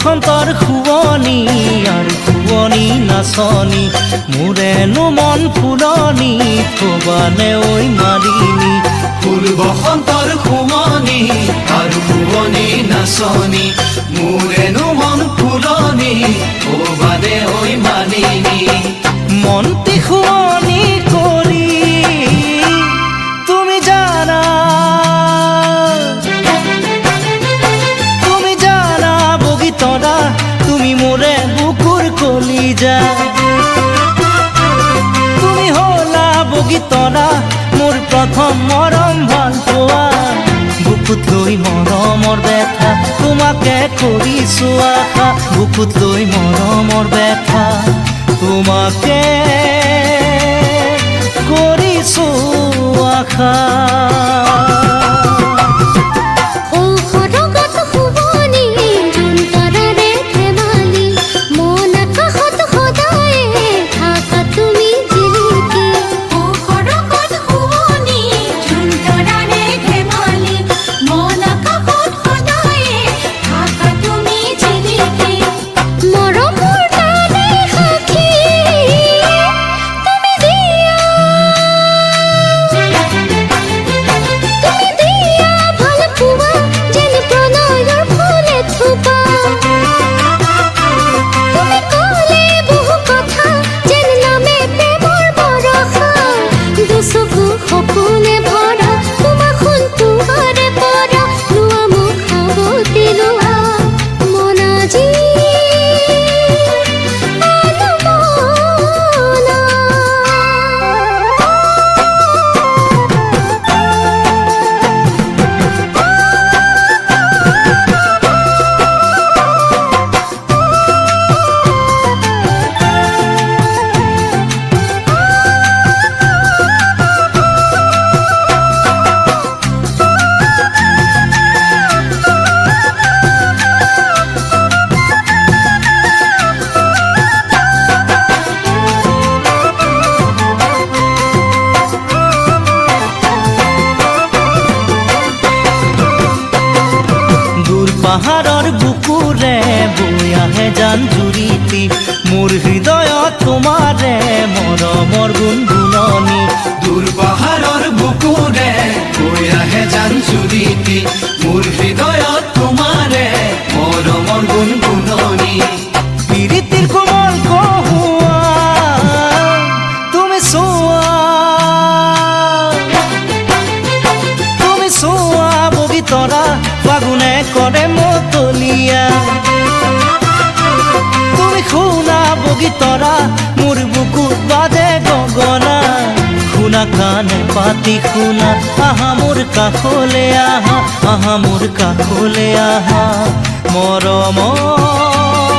বসন্তৰ শুৱনি আৰু শুৱনি নাচনি মোৰেনো মন ফুলনি থবানে ঐ মালিনী ফুল বসন্তৰ শুৱনি আৰু শুৱনি নাচনি মোৰেনো মন ফুলনি থবানে ঐ মালিনী মনটি শুৱনি কৰি তুমি জানা বগীতৰা তুমি মোৰে বুকুৰ কলিজা তুমি হলা বগীতৰা মোৰ প্ৰথম মৰম ভাল পোৱা বুকুত লৈ মৰমৰ ব্যথা তোমাকে কৰিছো আশা বুকুত লৈ মৰমৰ ব্যথা তোমাকে কৰিছো আশা পাহাৰৰ বুকুৰে বৈ আহে জান জুৰিতি মোৰ হৃদয়ত তোমাৰে মৰমৰ গুণগুণনি দূৰ পাহাৰৰ বুকুৰে বৈ আহে জান জুৰিতি মোৰ হৃদয়ত তোমাৰে মৰমৰ গুণগুণনি প্ৰীতিৰ কোমল কহুৱা তুমি চোৱা বগীতৰা ফাগুনে কৰে মতলীয়া তুমি শুনা বগীতৰা মোৰ বুকুত বাজে গগনা শুনা কাণে পাতি শুনা আহা মোৰ কাষলে আহা আহা মোৰ কাষলে আহা মৰমৰ